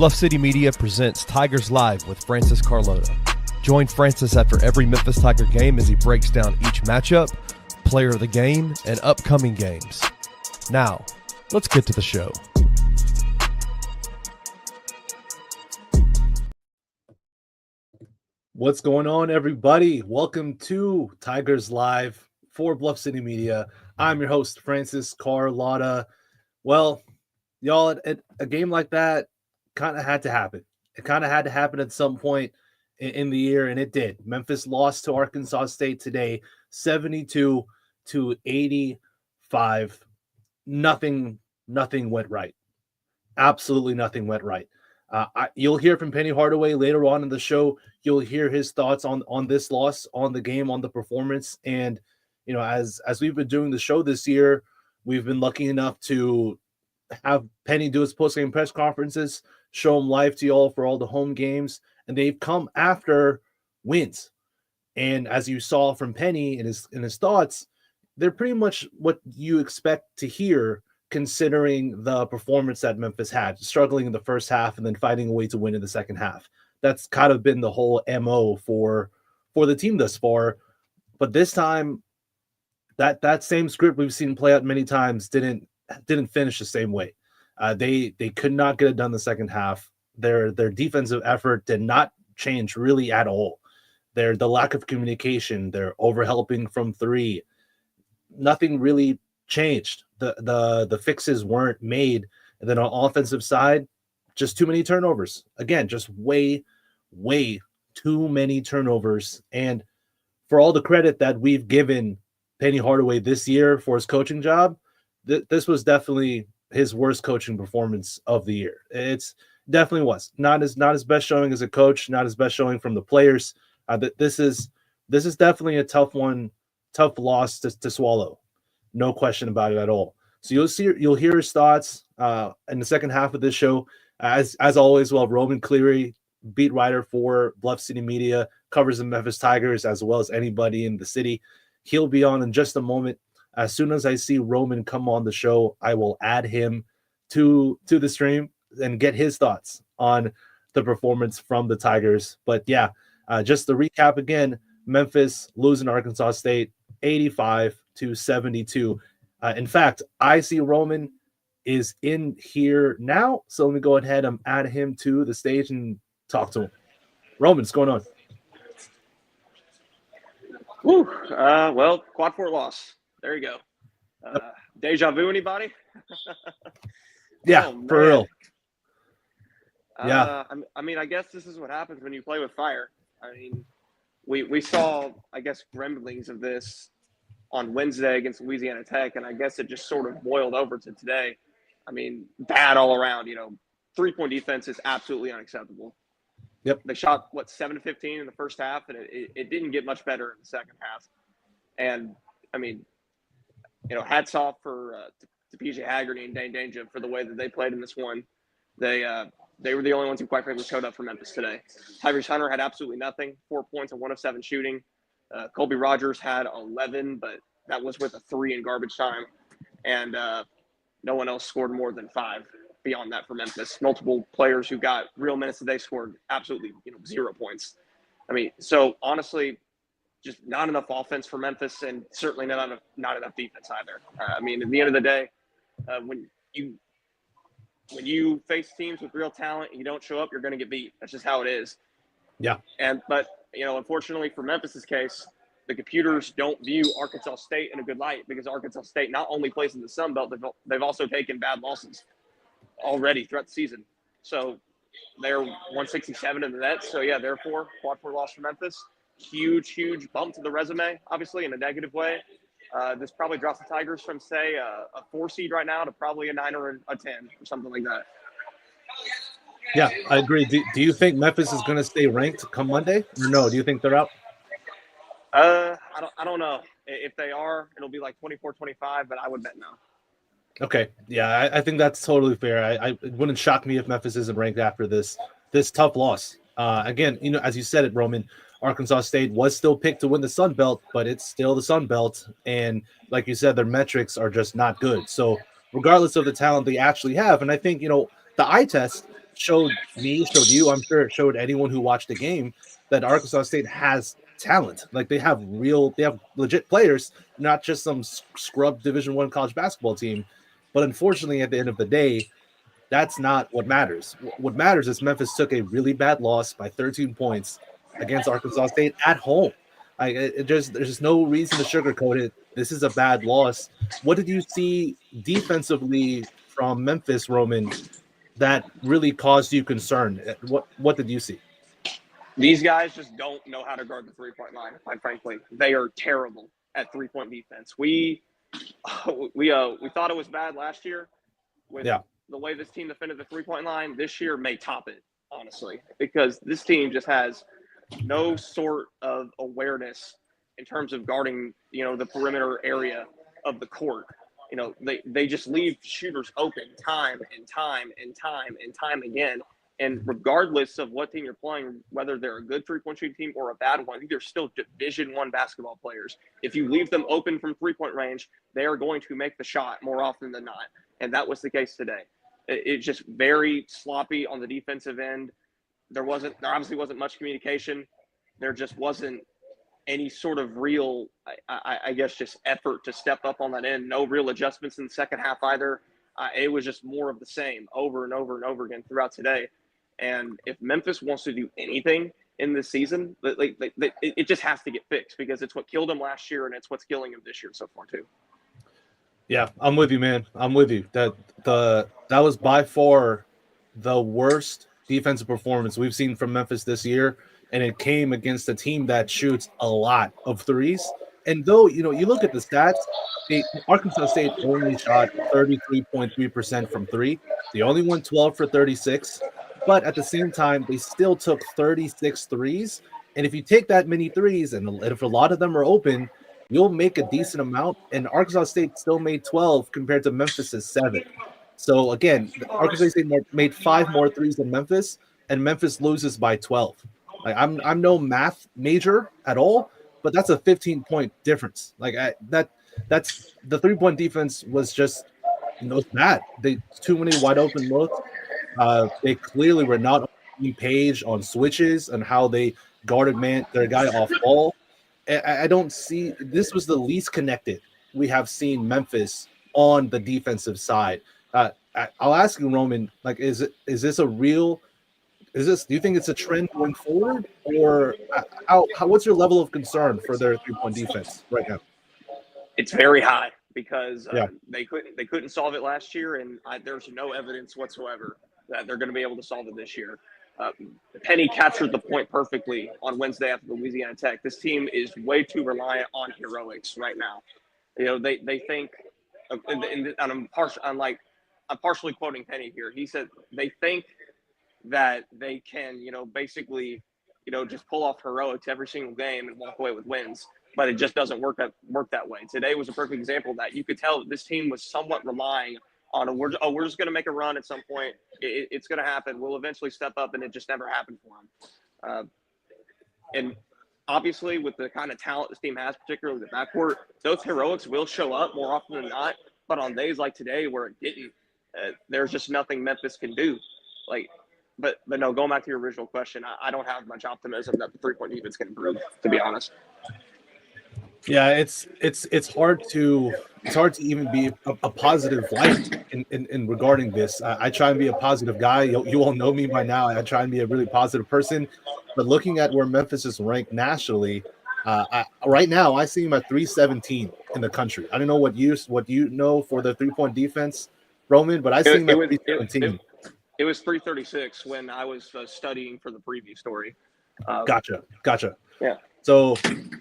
Bluff City Media presents Tigers Live with Francis Carlota. Join Francis after every Memphis Tiger game as he breaks down each matchup, player of the game, and upcoming games. Now, let's get to the show. What's going on, everybody? Welcome to Tigers Live for Bluff City Media. I'm your host, Francis Carlotta. Well, y'all, a game like that kind of had to happen. It kind of had to happen at some point in the year, and it did. Memphis lost to Arkansas State today, 72-85. Nothing went right. Absolutely nothing went right. You'll hear from Penny Hardaway later on in the show. You'll hear his thoughts on this loss, on the game, on the performance. And, you know, as we've been doing the show this year, we've been lucky enough to have Penny do his post-game press conferences, show him live to y'all for all the home games, and they've come after wins. And as you saw from Penny in his thoughts, they're pretty much what you expect to hear, considering the performance that Memphis had, struggling in the first half and then finding a way to win in the second half. That's kind of been the whole MO for the team thus far. But this time, that same script we've seen play out many times didn't finish the same way. They could not get it done the second half. Their defensive effort did not change really at all. The lack of communication, their overhelping from three, nothing really changed. The fixes weren't made. And then on offensive side, just too many turnovers. Again, just way too many turnovers. And for all the credit that we've given Penny Hardaway this year for his coaching job, this was definitely his worst coaching performance of the year. It's definitely was not his best showing as a coach, not his best showing from the players. This is definitely a tough loss to swallow. No question about it at all. So you'll hear his thoughts in the second half of this show. As always, well, Roman Cleary, beat writer for Bluff City Media, covers the Memphis Tigers as well as anybody in the city. He'll be on in just a moment. As soon as I see Roman come on the show, I will add him to the stream and get his thoughts on the performance from the Tigers. But yeah, just to recap again, Memphis losing Arkansas State 85-72. In fact, I see Roman is in here now, so let me go ahead and add him to the stage and talk to him. Roman, what's going on? Woo. Well, quad four loss. There you go. Deja vu, anybody? Yeah, for real. Yeah. I mean, I guess this is what happens when you play with fire. I mean, we saw, I guess, grumblings of this on Wednesday against Louisiana Tech, and I guess it just sort of boiled over to today. I mean, bad all around. You know, 3-point defense is absolutely unacceptable. Yep. They shot, 7-15 in the first half, and it didn't get much better in the second half. And, I mean, you know, hats off to PJ Haggerty and Dane Danger for the way that they played in this one. They were the only ones who quite frankly showed up for Memphis today. Tyrese Hunter had absolutely nothing, 4 points and 1 of 7 shooting. Colby Rogers had 11, but that was with a 3 in garbage time. And no one else scored more than 5 beyond that for Memphis. Multiple players who got real minutes today scored absolutely 0 points. I mean, so honestly, just not enough offense for Memphis, and certainly not enough defense either. I mean, at the end of the day, when you face teams with real talent and you don't show up, you're going to get beat. That's just how it is. Yeah. But unfortunately for Memphis's case, the computers don't view Arkansas State in a good light, because Arkansas State not only plays in the Sun Belt, they've also taken bad losses already throughout the season. So they're 167 in the net. So yeah, therefore, quad four loss for Memphis. Huge bump to the resume, obviously in a negative way. This probably drops the Tigers from, say, a 4 seed right now to probably a 9 or a 10 or something like that. Yeah, I agree. Do you think Memphis is going to stay ranked come Monday? Or no? Do you think they're out? I don't know. If they are, it'll be like 24-25, but I would bet no. Okay. Yeah, I think that's totally fair. It wouldn't shock me if Memphis isn't ranked after this tough loss. Again, as you said it, Roman, Arkansas State was still picked to win the Sun Belt, but it's still the Sun Belt. And like you said, their metrics are just not good. So regardless of the talent they actually have, and I think, the eye test showed me, showed you, I'm sure it showed anyone who watched the game that Arkansas State has talent. Like they have legit players, not just some scrub Division I college basketball team. But unfortunately, at the end of the day, that's not what matters. What matters is Memphis took a really bad loss by 13 points against Arkansas State at home. There's just no reason to sugarcoat it. This is a bad loss. What did you see defensively from Memphis, Roman, that really caused you concern? What did you see? These guys just don't know how to guard the 3-point line, quite frankly. They are terrible at 3-point defense. We thought it was bad last year with the way this team defended the 3-point line. This year may top it, honestly, because this team just has no sort of awareness in terms of guarding, the perimeter area of the court. They just leave shooters open time and time and time and time again. And regardless of what team you're playing, whether they're a good 3-point shooting team or a bad one, they're still Division I basketball players. If you leave them open from 3-point range, they are going to make the shot more often than not. And that was the case today. It's just very sloppy on the defensive end. There obviously wasn't much communication. There just wasn't any sort of real, I guess, just effort to step up on that end. No real adjustments in the second half either. It was just more of the same over and over and over again throughout today. And if Memphis wants to do anything in this season, it just has to get fixed because it's what killed them last year and it's what's killing them this year so far too. Yeah, I'm with you, man. I'm with you. That was by far the worst defensive performance we've seen from Memphis this year, and it came against a team that shoots a lot of threes. And though, you look at the stats, Arkansas State only shot 33.3% from three. They only won 12 for 36. But at the same time, they still took 36 threes. And if you take that many threes, and if a lot of them are open, you'll make a decent amount. And Arkansas State still made 12 compared to Memphis's 7. So again, Arkansas State made 5 more threes than Memphis, and Memphis loses by 12. Like I'm no math major at all, but that's a 15-point difference. That's the 3-point defense was just bad. Too many wide open looks. They clearly were not on the page on switches and how they guarded their guy off ball. I don't see, this was the least connected we have seen Memphis on the defensive side. I'll ask you, Roman, do you think it's a trend going forward, or what's your level of concern for their 3-point defense right now? It's very high because they couldn't solve it last year, and there's no evidence whatsoever that they're going to be able to solve it this year. Penny captured the point perfectly on Wednesday after Louisiana Tech. This team is way too reliant on heroics right now. They think, and I'm partially quoting Penny here. He said they think that they can, basically, just pull off heroics every single game and walk away with wins. But it just doesn't work that way. Today was a perfect example of that. You could tell that this team was somewhat relying on we're just going to make a run at some point. It's going to happen. We'll eventually step up, and it just never happened for them. And obviously, with the kind of talent this team has, particularly the backcourt, those heroics will show up more often than not. But on days like today where it didn't, there's just nothing Memphis can do. But no, going back to your original question, I don't have much optimism that the 3-point defense can improve, to be honest. Yeah, it's hard to even be a positive light in regarding this. I try and be a positive guy. You all know me by now. I try and be a really positive person. But looking at where Memphis is ranked nationally, right now I see him at 317 in the country. I don't know what you know for the 3-point defense, Roman, but I see him at 317. It was 336 when I was studying for the preview story. Gotcha. Yeah. So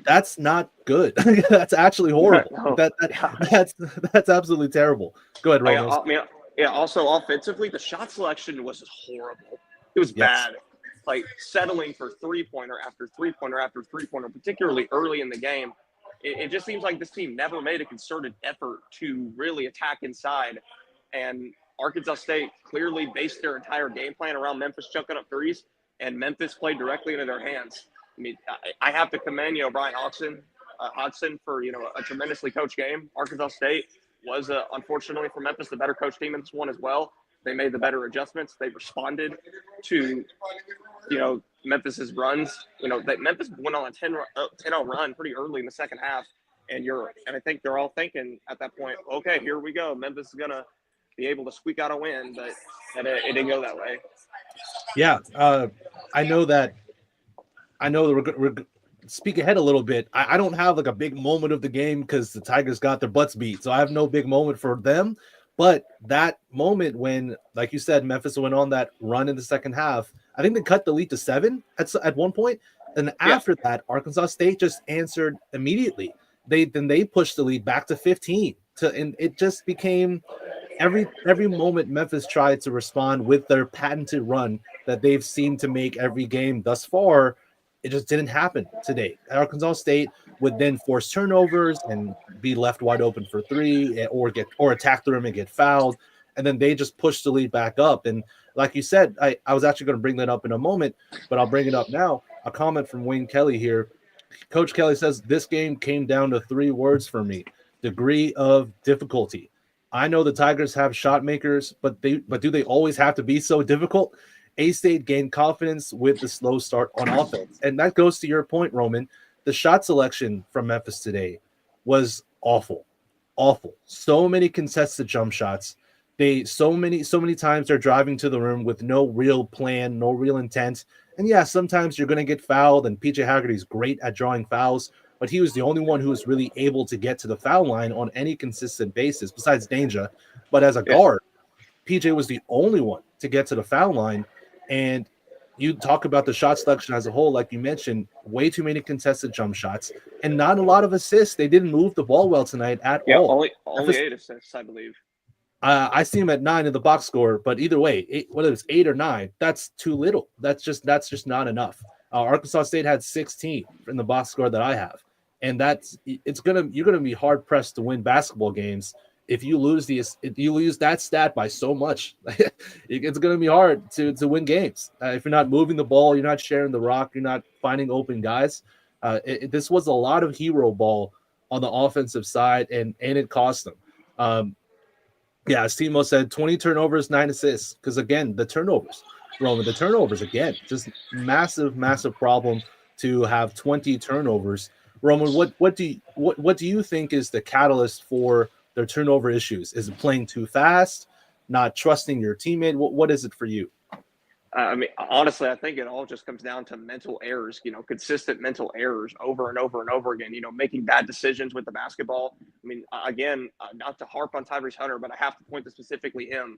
that's not good. That's actually horrible. No. That's absolutely terrible. Go ahead, Roman. Also offensively, the shot selection was horrible. It was bad. Settling for 3-pointer after 3-pointer after 3-pointer, particularly early in the game. It just seems like this team never made a concerted effort to really attack inside. And Arkansas State clearly based their entire game plan around Memphis chucking up threes, and Memphis played directly into their hands. I mean, I have to commend, Brian Hodgson for, a tremendously coached game. Arkansas State was, unfortunately for Memphis, the better coached team in this one as well. They made the better adjustments. They responded to, Memphis's runs. That Memphis went on a 10-0 run pretty early in the second half, and I think they're all thinking at that point, okay, here we go. Memphis is gonna be able to squeak out a win, but it didn't go that way. Yeah, I know that. We're speak ahead a little bit. I don't have like a big moment of the game because the Tigers got their butts beat, so I have no big moment for them. But that moment when, like you said, Memphis went on that run in the second half, I think they cut the lead to 7 at one point, and after that, Arkansas State just answered immediately. They pushed the lead back to 15, and it just became every moment Memphis tried to respond with their patented run that they've seemed to make every game thus far. It just didn't happen today. Arkansas State would then force turnovers and be left wide open for 3, or attack the rim and get fouled, and then they just push the lead back up. And like you said, I was actually going to bring that up in a moment, but I'll bring it up now. A comment from Wayne Kelly here. Coach Kelly says, this game came down to 3 words for me: degree of difficulty. I know the Tigers have shot makers, but do they always have to be so difficult? A-State gained confidence with the slow start on offense. And that goes to your point, Roman. The shot selection from Memphis today was awful. Awful. So many contested jump shots. So many times they're driving to the rim with no real plan, no real intent. And yeah, sometimes you're going to get fouled, and PJ Haggerty's great at drawing fouls, but he was the only one who was really able to get to the foul line on any consistent basis, besides Danger. But as a guard, PJ was the only one to get to the foul line. And you talk about the shot selection as a whole, like you mentioned, way too many contested jump shots and not a lot of assists. They didn't move the ball well tonight at all. Only 8 assists, I believe. I see him at 9 in the box score, but either way, whether it's 8 or 9, that's too little. That's just not enough. Arkansas State had 16 in the box score that I have, and you're gonna be hard pressed to win basketball games if you lose that stat by so much. It's going to be hard to win games. If you're not moving the ball, you're not sharing the rock, you're not finding open guys. This was a lot of hero ball on the offensive side, and it cost them. As Timo said, 20 turnovers, 9 assists. Because again, the turnovers, again, just massive problem to have 20 turnovers. Roman, what do you think is the catalyst for their turnover issues? Is it playing too fast, not trusting your teammate? What is it for you? Honestly, I think it all just comes down to mental errors, consistent mental errors over and over and over again, making bad decisions with the basketball. Again, not to harp on Tyrese Hunter, but I have to point to specifically him.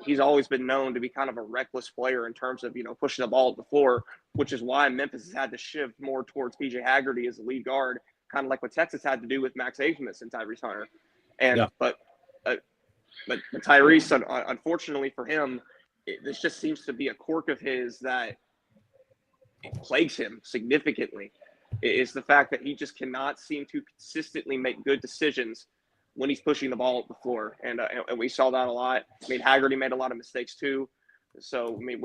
He's always been known to be kind of a reckless player in terms of, pushing the ball at the floor, which is why Memphis has had to shift more towards PJ Haggerty as the lead guard, kind of like what Texas had to do with Max Abmas and Tyrese Hunter. But Tyrese, unfortunately for him, this just seems to be a quirk of his that plagues him significantly. Is the fact that he just cannot seem to consistently make good decisions when he's pushing the ball up the floor, and we saw that a lot. Haggerty made a lot of mistakes too. So when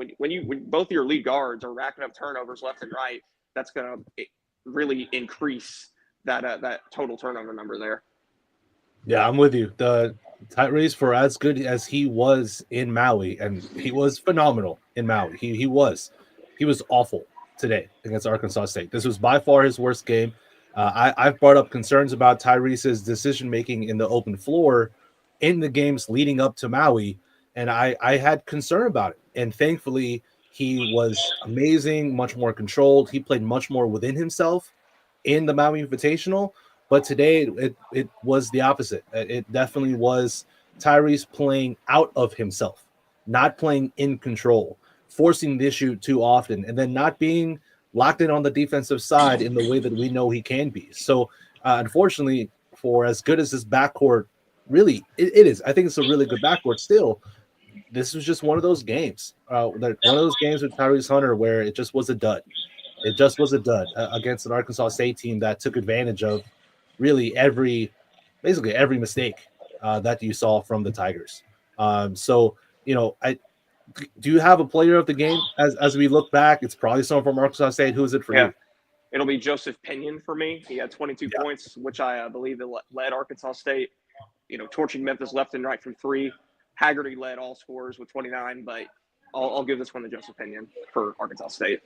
both of your lead guards are racking up turnovers left and right, that's going to really increase that total turnover number there. Yeah, I'm with you. The Tyrese, for as good as he was in Maui, and he was phenomenal in Maui. He was awful today against Arkansas State. This was by far his worst game. I've brought up concerns about Tyrese's decision making in the open floor in the games leading up to Maui, and I had concern about it. And thankfully, he was amazing, much more controlled. He played much more within himself in the Maui Invitational. But today, it was the opposite. It definitely was Tyrese playing out of himself, not playing in control, forcing the issue too often, and then not being locked in on the defensive side in the way that we know he can be. So, unfortunately, for as good as this backcourt really it is, I think it's a really good backcourt still. This was just one of those games, one of those games with Tyrese Hunter where it just was a dud. It just was a dud against an Arkansas State team that took advantage of really basically every mistake that you saw from the Tigers. So, do you have a player of the game as we look back? It's probably someone from Arkansas State. Who is it for you? It'll be Joseph Pinion for me. He had 22 points, which I believe led Arkansas State, torching Memphis left and right from 3. Haggerty led all scorers with 29, but I'll give this one to Joseph Pinion for Arkansas State.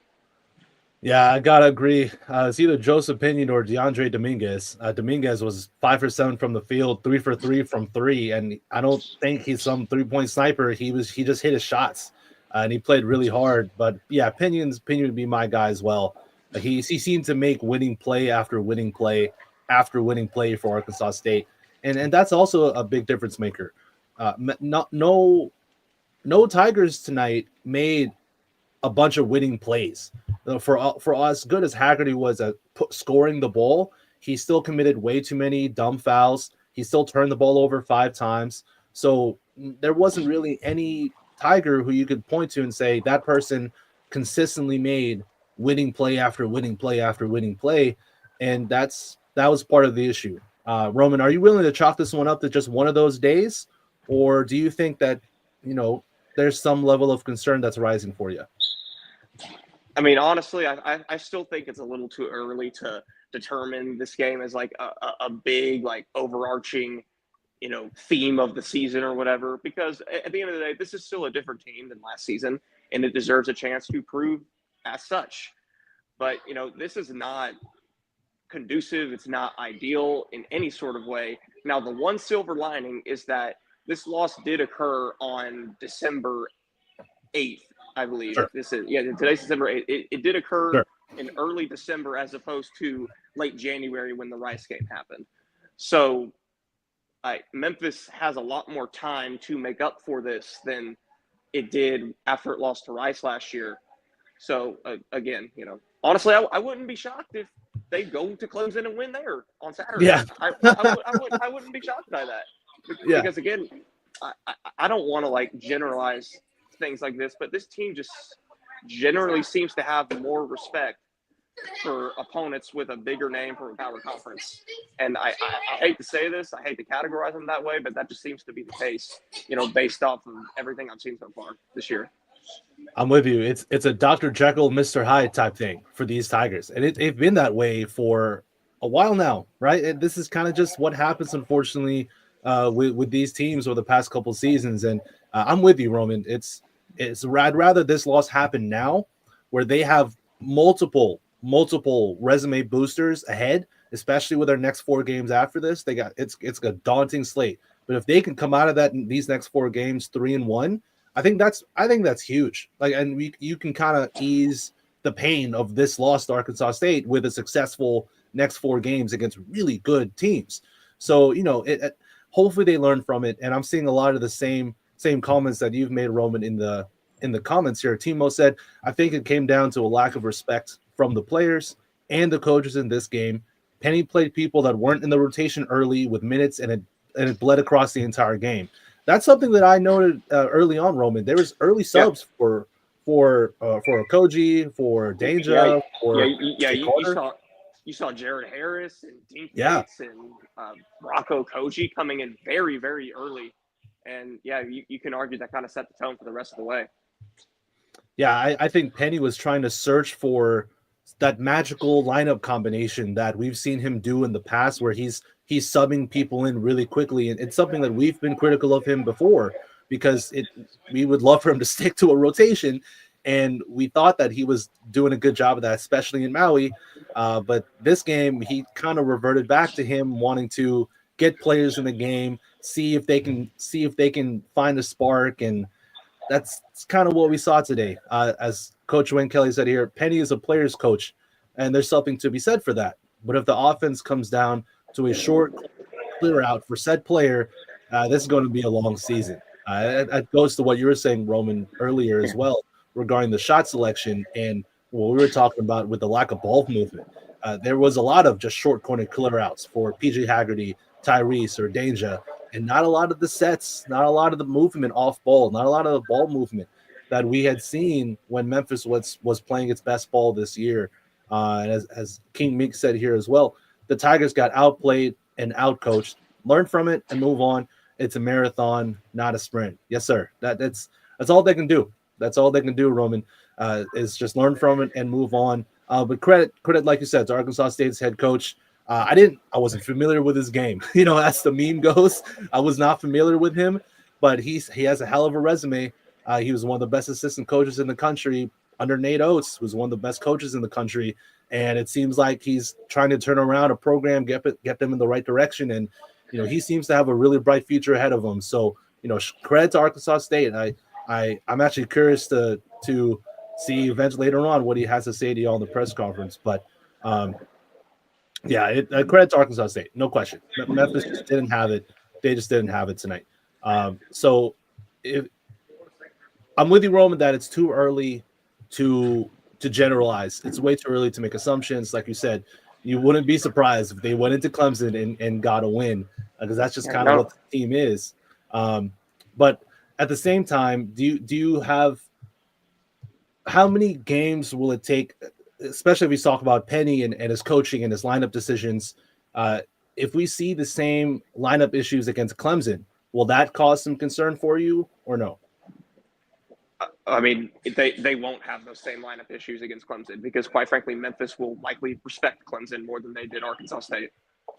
Yeah, I gotta agree. It's either Joseph Pinion or DeAndre Dominguez. Dominguez was 5 for 7 from the field, 3 for 3 from three, and I don't think he's some 3-point sniper. He just hit his shots, and he played really hard. But yeah, Pinion would be my guy as well. He seemed to make winning play after winning play after winning play for Arkansas State, and that's also a big difference maker. No Tigers tonight made a bunch of winning plays. For as good as Haggerty was at scoring the ball, he still committed way too many dumb fouls. He still turned the ball over 5 times. So there wasn't really any Tiger who you could point to and say that person consistently made winning play after winning play after winning play, and that was part of the issue. Roman, are you willing to chalk this one up to just one of those days, or do you think that there's some level of concern that's rising for you? I mean, honestly, I still think it's a little too early to determine this game as like a big, like, overarching, theme of the season or whatever, because at the end of the day, this is still a different team than last season, and it deserves a chance to prove as such. But, this is not conducive. It's not ideal in any sort of way. Now, the one silver lining is that this loss did occur on December 8th. I believe. Sure. Today's December 8th. It did occur in early December as opposed to late January when the Rice game happened. So Memphis has a lot more time to make up for this than it did after it lost to Rice last year. So again, honestly, I wouldn't be shocked if they go to Clemson and win there on Saturday. Yeah. I wouldn't be shocked by that. Because again, I don't want to like generalize things like this, but this team just generally seems to have more respect for opponents with a bigger name from a power conference. And I hate to say this, I hate to categorize them that way, but that just seems to be the case, based off of everything I've seen so far this year. I'm with you. It's a Dr. Jekyll, Mr. Hyde type thing for these Tigers. And it's been that way for a while now, right? And this is kind of just what happens, unfortunately, with these teams over the past couple seasons. And I'm with you, Roman. I'd rather this loss happen now, where they have multiple resume boosters ahead, especially with their next 4 games after this. It's a daunting slate. But if they can come out of that in these next 4 games 3-1, I think that's huge. Like, and you can kind of ease the pain of this loss to Arkansas State with a successful next 4 games against really good teams. So hopefully they learn from it. And I'm seeing a lot of the same comments that you've made, Roman, in the comments here. Timo said, I think it came down to a lack of respect from the players and the coaches in this game. Penny played people that weren't in the rotation early with minutes, and it bled across the entire game. That's something that I noted early on, Roman. There was early subs for Okoji, for Danger, you saw Jared Harris and Dean Gates and Rocco Koji coming in very, very early. And you can argue that kind of set the tone for the rest of the way. Yeah, I think Penny was trying to search for that magical lineup combination that we've seen him do in the past, where he's subbing people in really quickly. And it's something that we've been critical of him before, because we would love for him to stick to a rotation. And we thought that he was doing a good job of that, especially in Maui. But this game, he kind of reverted back to him wanting to get players in the game, see if they can find a spark, and that's kind of what we saw today. As Coach Wayne Kelly said here, Penny is a player's coach, and there's something to be said for that. But if the offense comes down to a short clear out for said player, this is going to be a long season. That goes to what you were saying, Roman, earlier as well, regarding the shot selection and what we were talking about with the lack of ball movement. There was a lot of just short corner clear outs for PJ Haggerty, Tyrese, or Danger, and not a lot of the sets, not a lot of the movement off ball, not a lot of the ball movement that we had seen when Memphis was playing its best ball this year. And as King Mink said here as well, the Tigers got outplayed and outcoached. Learn from it and move on. It's a marathon, not a sprint. Yes, sir. That's all they can do. That's all they can do, Roman, is just learn from it and move on. But credit, like you said, to Arkansas State's head coach. I wasn't familiar with his game. As the meme goes, I was not familiar with him. but he has a hell of a resume. He was one of the best assistant coaches in the country under Nate Oates, who's one of the best coaches in the country. And it seems like he's trying to turn around a program, get them in the right direction. And, he seems to have a really bright future ahead of him. So, credit to Arkansas State. I'm actually curious to see eventually later on what he has to say to you all in the press conference. But, credit to Arkansas State, no question. Memphis just didn't have it. They just didn't have it tonight. So if I'm with you, Roman, that it's too early to generalize. It's way too early to make assumptions. Like you said, you wouldn't be surprised if they went into Clemson and got a win, because that's just kind of what the team is. But at the same time, do you have how many games will it take, especially if we talk about Penny and his coaching and his lineup decisions? If we see the same lineup issues against Clemson, will that cause some concern for you or no? I mean, they won't have those same lineup issues against Clemson because, quite frankly, Memphis will likely respect Clemson more than they did Arkansas State.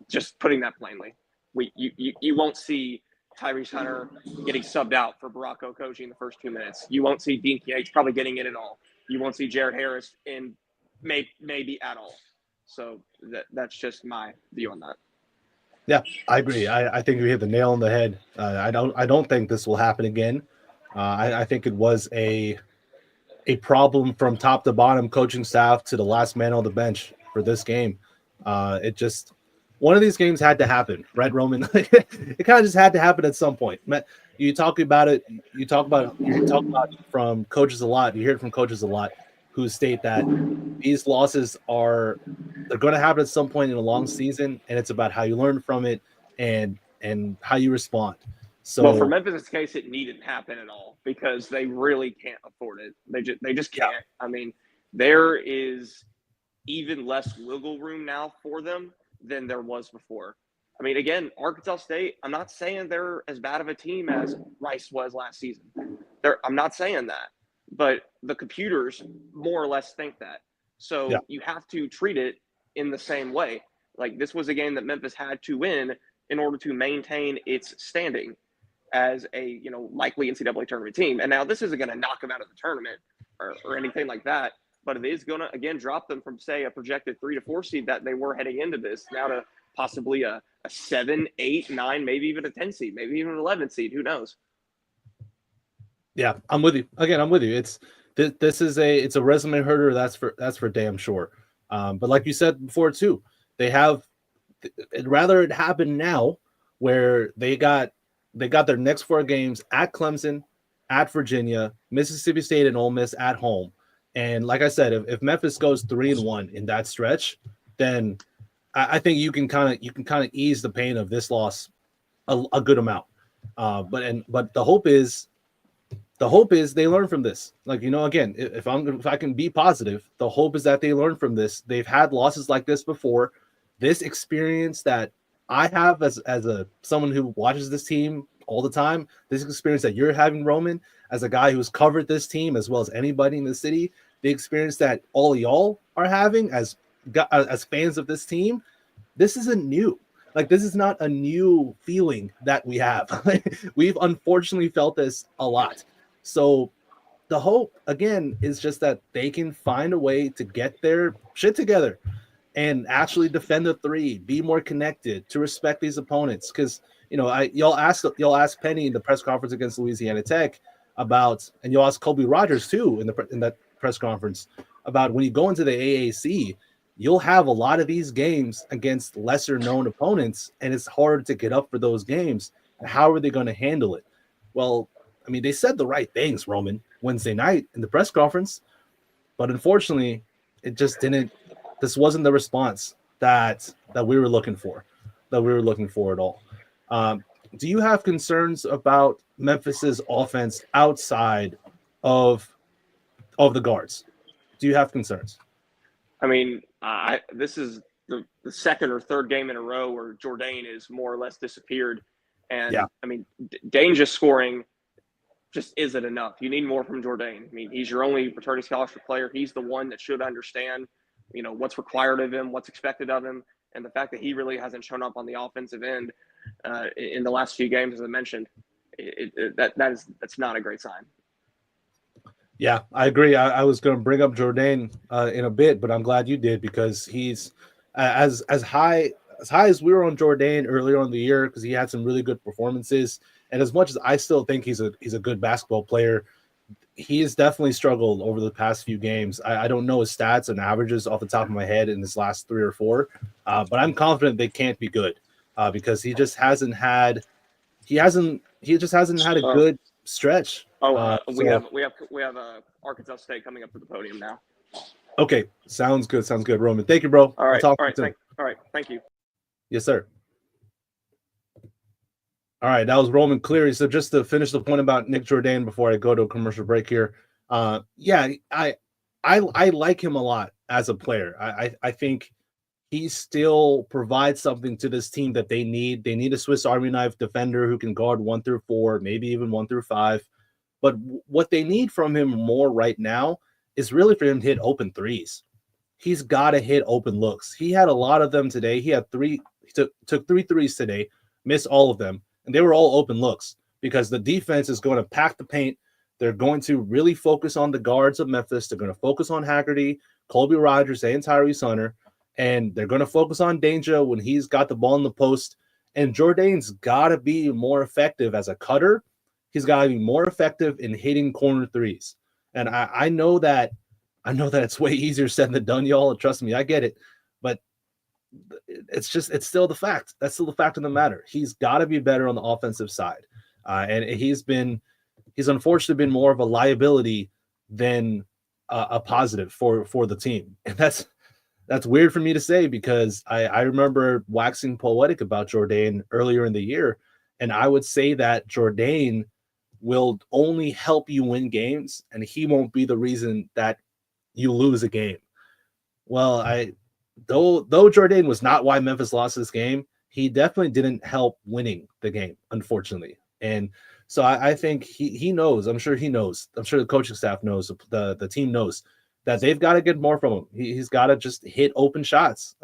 Just putting that plainly. You won't see Tyrese Hunter getting subbed out for Barack Okogie in the first 2 minutes. You won't see Dean Yates probably getting in at all. You won't see Jared Harris in maybe at all. So that's just my view on that. Yeah, I agree. I think you hit the nail on the head. I don't think this will happen again. I think it was a problem from top to bottom, coaching staff to the last man on the bench for this game. It just one of these games had to happen, right, Roman? It kind of just had to happen at some point. You talk about it. You talk about it from coaches a lot. You hear it from coaches a lot who state that these losses they're going to happen at some point in a long season, and it's about how you learn from it and how you respond. So, well, for Memphis' case, it needn't happen at all because they really can't afford it. They just can't. Yeah. I mean, there is even less wiggle room now for them than there was before. I mean, again, Arkansas State, I'm not saying they're as bad of a team as Rice was last season. I'm not saying that. But the computers more or less think that. So you have to treat it in the same way. Like, this was a game that Memphis had to win in order to maintain its standing as a likely NCAA tournament team. And now this isn't going to knock them out of the tournament or anything like that, but it is going to, again, drop them from, say, a projected 3 to 4 seed that they were heading into this now to possibly a 7, 8, 9, maybe even a 10 seed, maybe even an 11 seed. Who knows? Yeah, I'm with you. Again, I'm with you. It's a resume herder. That's for damn sure. But like you said before too, I'd rather it happen now where they got their next 4 games at Clemson, at Virginia, Mississippi State, and Ole Miss at home. And like I said, if Memphis goes 3-1 in that stretch, then I think you can kind of ease the pain of this loss a good amount. But the hope is they learn from this. Like, again, if I can be positive, the hope is that they learn from this. They've had losses like this before. This experience that I have as someone who watches this team all the time, this experience that you're having, Roman, as a guy who's covered this team as well as anybody in the city, the experience that all of y'all are having as fans of this team, this isn't new. Like, this is not a new feeling that we have. We've unfortunately felt this a lot. So the hope, again, is just that they can find a way to get their shit together and actually defend the 3, be more connected, to respect these opponents. Because, y'all asked Penny in the press conference against Louisiana Tech about, and you'll ask Colby Rogers too in that press conference about when you go into the AAC, you'll have a lot of these games against lesser known opponents, and it's hard to get up for those games. And how are they going to handle it? Well, I mean, they said the right things, Roman, Wednesday night in the press conference, but unfortunately, it just didn't. This wasn't the response that we were looking for, at all. Do you have concerns about Memphis's offense outside of the guards? Do you have concerns? I mean, this is the second or third game in a row where Jourdain is more or less disappeared, and I mean, Dane just scoring just isn't enough. You need more from Jourdain. I mean, he's your only returning scholarship player. He's the one that should understand, what's required of him, what's expected of him, and the fact that he really hasn't shown up on the offensive end in the last few games, as I mentioned, that's not a great sign. Yeah, I agree. I was going to bring up Jordan in a bit, but I'm glad you did, because he's as high as we were on Jordan earlier on in the year, because he had some really good performances. And as much as I still think he's a good basketball player, he has definitely struggled over the past few games. I don't know his stats and averages off the top of my head in his last 3 or 4, but I'm confident they can't be good because he just hasn't had a good stretch. We have Arkansas State coming up to the podium now. Okay, sounds good, Roman. Thank you, bro. All right, thank you. Yes, sir. All right, that was Roman Cleary. So just to finish the point about Nick Jordan before I go to a commercial break here, yeah, I like him a lot as a player. I think he still provides something to this team that they need. They need a Swiss Army knife defender who can guard 1 through 4, maybe even 1 through 5. But what they need from him more right now is really for him to hit open threes. He's got to hit open looks. He had a lot of them today. He had 3. He took 3 threes today, missed all of them, and they were all open looks because the defense is going to pack the paint. They're going to really focus on the guards of Memphis. They're going to focus on Haggerty, Colby Rogers, and Tyrese Hunter. And they're going to focus on Danger when he's got the ball in the post. And Jordan's got to be more effective as a cutter. He's got to be more effective in hitting corner threes. And I know that it's way easier said than done, y'all. Trust me, I get it. But it's still the fact. That's still the fact of the matter. He's got to be better on the offensive side. And he's unfortunately been more of a liability than a positive for the team. And that's weird for me to say because I remember waxing poetic about Jordan earlier in the year, and I would say that Jordan will only help you win games, and he won't be the reason that you lose a game. Well, though Jordan was not why Memphis lost this game, he definitely didn't help winning the game, unfortunately. And so I think he knows. I'm sure he knows. I'm sure the coaching staff knows. The team knows that they've got to get more from him. He's got to just hit open shots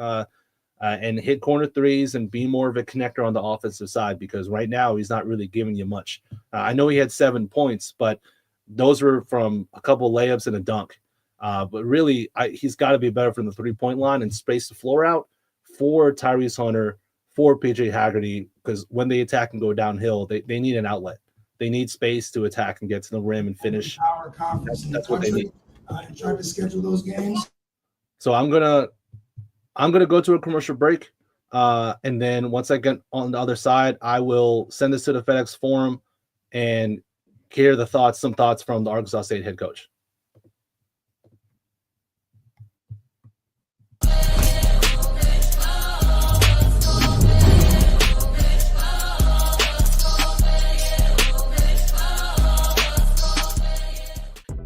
and hit corner threes and be more of a connector on the offensive side because right now he's not really giving you much. I know he had 7 points, but those were from a couple layups and a dunk. But really, he's got to be better from the 3-point line and space the floor out for Tyrese Hunter, for PJ Haggerty, because when they attack and go downhill, they need an outlet. They need space to attack and get to the rim and finish. That's what they need. And try to schedule those games. So I'm gonna go to a commercial break, and then once I get on the other side, I will send this to the FedEx Forum and hear some thoughts from the Arkansas State head coach.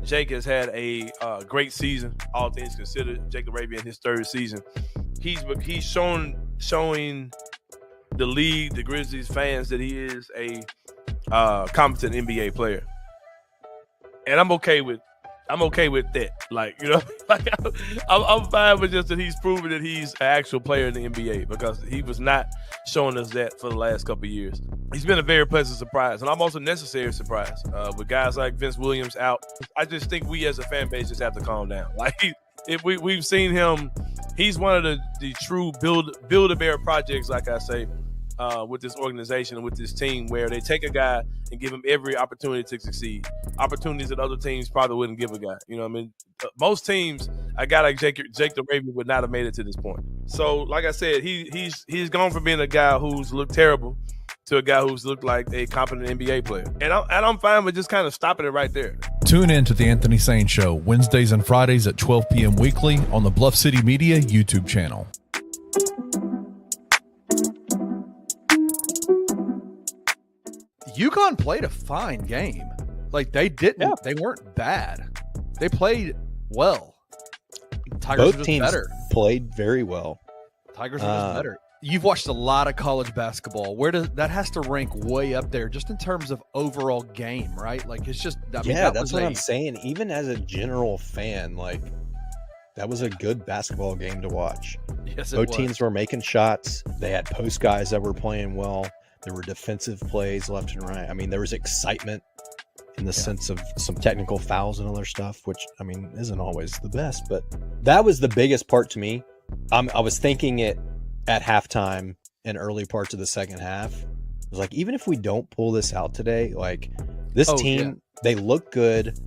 Jake has had a great season, all things considered. Jake Arabia in his 3rd season. He's showing the league, the Grizzlies fans, that he is a competent NBA player, and I'm okay with that. Like, you know, like I'm fine with just that he's proven that he's an actual player in the NBA because he was not showing us that for the last couple of years. He's been a very pleasant surprise, and almost a necessary surprise. With guys like Vince Williams out, I just think we as a fan base just have to calm down. Like, we've seen him, he's one of the true build-a-bear projects, like I say, with this organization and with this team, where they take a guy and give him every opportunity to succeed. Opportunities that other teams probably wouldn't give a guy. You know what I mean? Most teams, a guy like Jake the Raven would not have made it to this point. So, like I said, he's gone from being a guy who's looked terrible to a guy who's looked like a competent NBA player. And I'm fine with just kind of stopping it right there. Tune in to The Anthony Sane Show, Wednesdays and Fridays at 12 p.m. weekly on the Bluff City Media YouTube channel. UConn played a fine game. Like, they weren't bad. They played well. Tigers Both teams better. Played very well. Tigers were just better. You've watched a lot of college basketball. That has to rank way up there just in terms of overall game, right? Like, it's just, I mean, that's what I'm saying. Even as a general fan, like, that was a good basketball game to watch. Yes, Both teams were making shots. They had post guys that were playing well. There were defensive plays left and right. I mean, there was excitement in the sense of some technical fouls and other stuff, which, I mean, isn't always the best, but that was the biggest part to me. I was thinking it at halftime and early parts of the second half. It was like, even if we don't pull this out today, like this team, they look good.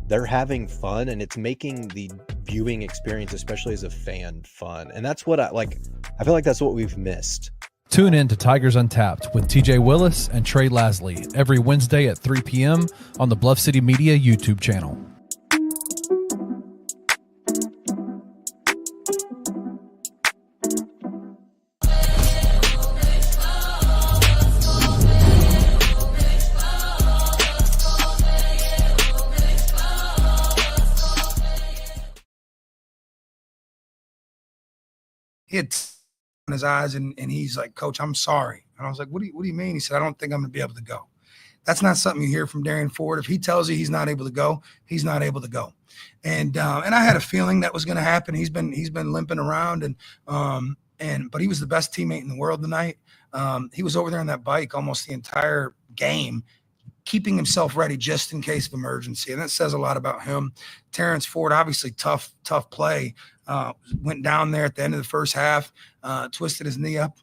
They're having fun, and it's making the viewing experience, especially as a fan, fun. And that's what I feel like that's what we've missed. Tune in to Tigers Untapped with TJ Willis and Trey Lasley every Wednesday at 3 p.m. on the Bluff City Media YouTube channel. He had in his eyes, and he's like, "Coach, I'm sorry." And I was like, what do you mean? He said, "I don't think I'm going to be able to go." That's not something you hear from Darian Ford. If he tells you he's not able to go, he's not able to go. And I had a feeling that was going to happen. He's been limping around, but he was the best teammate in the world tonight. He was over there on that bike almost the entire game, keeping himself ready just in case of emergency. And that says a lot about him. Terrence Ford, obviously tough play. Went down there at the end of the first half, twisted his knee up.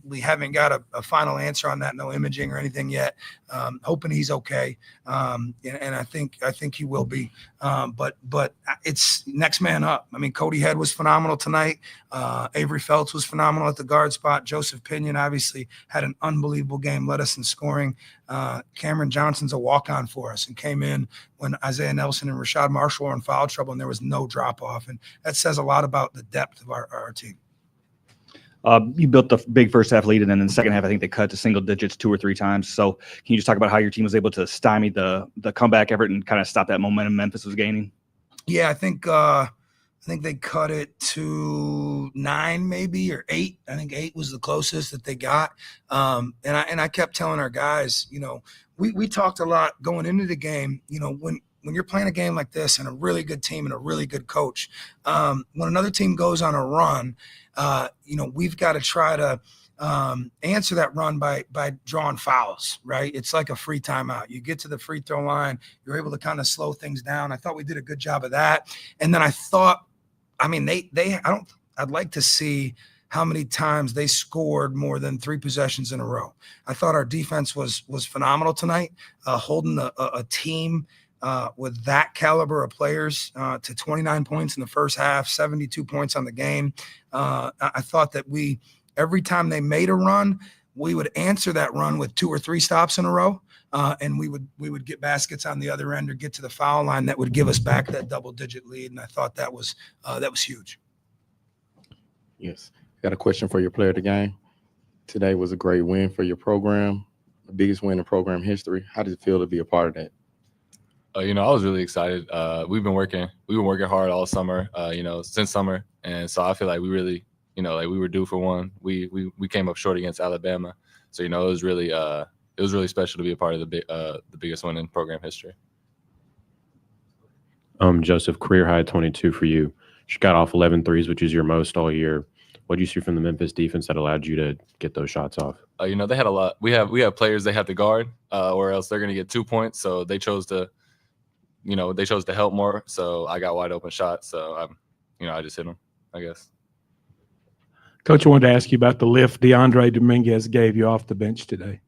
We haven't got a final answer on that, no imaging or anything yet. Hoping he's okay, and I think he will be. But it's next man up. I mean, Cody Head was phenomenal tonight. Avery Felts was phenomenal at the guard spot. Joseph Pinion obviously had an unbelievable game, led us in scoring. Cameron Johnson's a walk-on for us and came in when Isaiah Nelson and Rashad Marshall were in foul trouble, and there was no drop-off. And that says a lot about the depth of our team. You built the big first half lead, and then in the second half, I think they cut to single digits 2 or 3 times. So can you just talk about how your team was able to stymie the comeback effort and kind of stop that momentum Memphis was gaining? Yeah, I think they cut it to 9 maybe or 8. I think 8 was the closest that they got. And I kept telling our guys, we talked a lot going into the game, when you're playing a game like this and a really good team and a really good coach, when another team goes on a run, we've got to try to answer that run by drawing fouls, right? It's like a free timeout. You get to the free throw line, you're able to kind of slow things down. I thought we did a good job of that. And then I thought, I'd like to see how many times they scored more than 3 possessions in a row. I thought our defense was phenomenal tonight, holding a team with that caliber of players to 29 points in the first half, 72 points on the game. I thought that every time they made a run, we would answer that run with 2 or 3 stops in a row, and we would get baskets on the other end or get to the foul line that would give us back that double-digit lead. And I thought that was huge. Yes. Got a question for your player of the game. Today was a great win for your program, the biggest win in program history. How did it feel to be a part of that? I was really excited. We've been working hard all summer, since summer. And so I feel like we really, we were due for one. We came up short against Alabama. So, it was really special to be a part of the biggest one in program history. Joseph, career high 22 for you. You got off 11 threes, which is your most all year. What did you see from the Memphis defense that allowed you to get those shots off? They had a lot. We have players they have to guard, or else they're going to get 2 points. So they chose to help more. So I got wide open shots. So I just hit them, I guess. Coach, I wanted to ask you about the lift DeAndre Dominguez gave you off the bench today.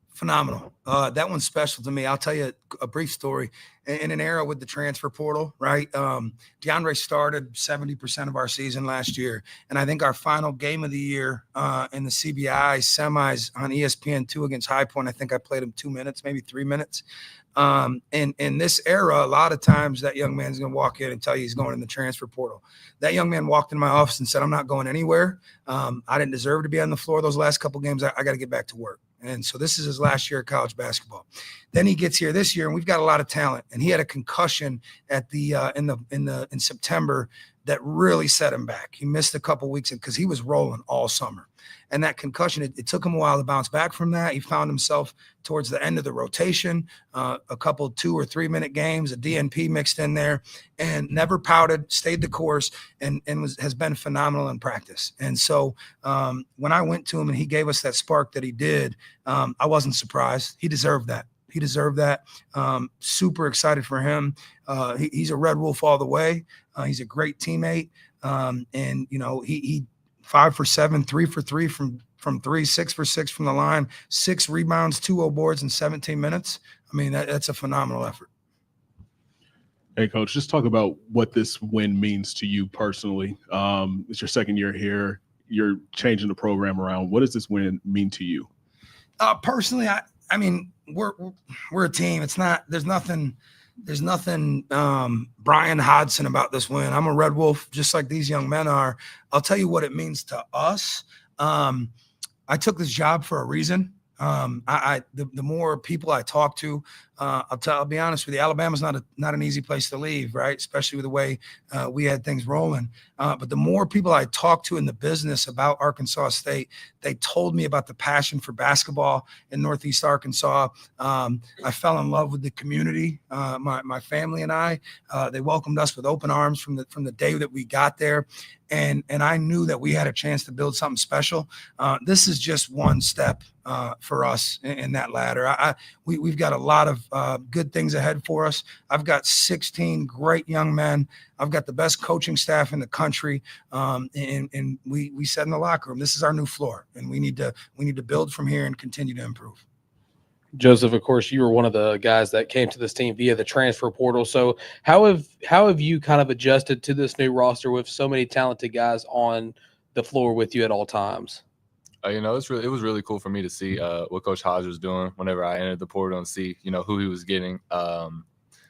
Phenomenal. That one's special to me. I'll tell you a brief story. In an era with the transfer portal, right? DeAndre started 70% of our season last year. And I think our final game of the year in the CBI semis on ESPN2 against High Point, I think I played him 2 minutes, maybe 3 minutes. In this era, a lot of times that young man's going to walk in and tell you he's going in the transfer portal. That young man walked in my office and said, "I'm not going anywhere. I didn't deserve to be on the floor those last couple games. I got to get back to work." And so this is his last year of college basketball. Then he gets here this year, and we've got a lot of talent. And he had a concussion at the in September that really set him back. He missed a couple weeks because he was rolling all summer. and that concussion, it took him a while to bounce back from that. He found himself towards the end of the rotation, a couple 2 or 3 minute games, a DNP mixed in there, and never pouted, stayed the course, and has been phenomenal in practice. And so when I went to him and he gave us that spark that he did, I wasn't surprised. He deserved that. He deserved that. Super excited for him. He's a Red Wolf all the way. He's a great teammate. And, you know, he 5 for 7, 3 for 3 from 3, 6 for 6 from the line, 6 rebounds, 2 boards in 17 minutes. I mean, that's a phenomenal effort. Hey, Coach, just talk about what this win means to you personally. It's your second year here. You're changing the program around. What does this win mean to you? Personally, I mean, we're a team. It's not, there's nothing Brian Hodgson about this win. I'm a Red Wolf, just like these young men are. I'll tell you what it means to us. I took this job for a reason. The more people I talk to, I'll be honest with you, Alabama's not an easy place to leave, right? Especially with the way we had things rolling. But the more people I talked to in the business about Arkansas State, they told me about the passion for basketball in Northeast Arkansas. I fell in love with the community. My family and I, they welcomed us with open arms from the day that we got there. And I knew that we had a chance to build something special. This is just one step for us in that ladder. We've got a lot of good things ahead for us. I've got 16 great young men. I've got the best coaching staff in the country. And we said in the locker room, this is our new floor, and we need to build from here and continue to improve. Joseph, of course, you were one of the guys that came to this team via the transfer portal. So how have you kind of adjusted to this new roster with so many talented guys on the floor with you at all times? You know, it was really cool for me to see what Coach Hodge was doing whenever I entered the portal and see, you know, who he was getting.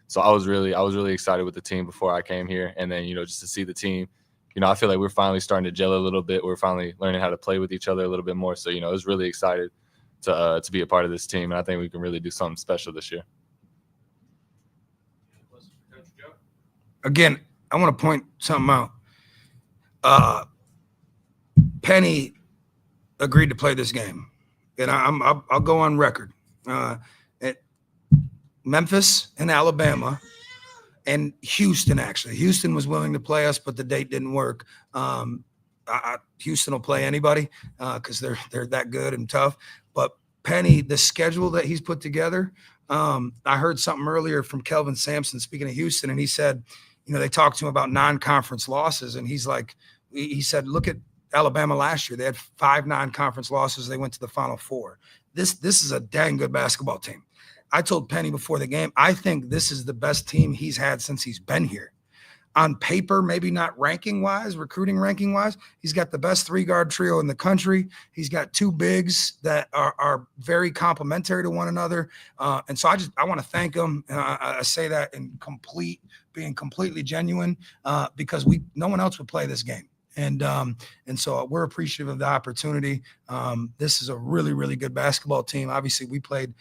So I was really excited with the team before I came here, and then, you know, just to see the team, you know, I feel like we're finally starting to gel a little bit. We're finally learning how to play with each other a little bit more. So, you know, I was really excited to be a part of this team, and I think we can really do something special this year. Again, I want to point something out. Penny agreed to play this game, and I'll go on record. At Memphis and Alabama and Houston, actually. Houston was willing to play us, but the date didn't work. Houston will play anybody because they're that good and tough. But Penny, the schedule that he's put together, I heard something earlier from Kelvin Sampson, speaking of Houston, and he said, you know, they talked to him about non-conference losses, and he's like, he said, look at Alabama last year. They had 5 non-conference losses. They went to the Final Four. This is a dang good basketball team. I told Penny before the game, I think this is the best team he's had since he's been here. On paper, maybe not ranking-wise, recruiting ranking-wise, he's got the best 3-guard trio in the country. He's got 2 bigs that are very complementary to one another. And so I want to thank him. And I say that in being completely genuine because no one else would play this game. And so we're appreciative of the opportunity. This is a really, really good basketball team. Obviously, we played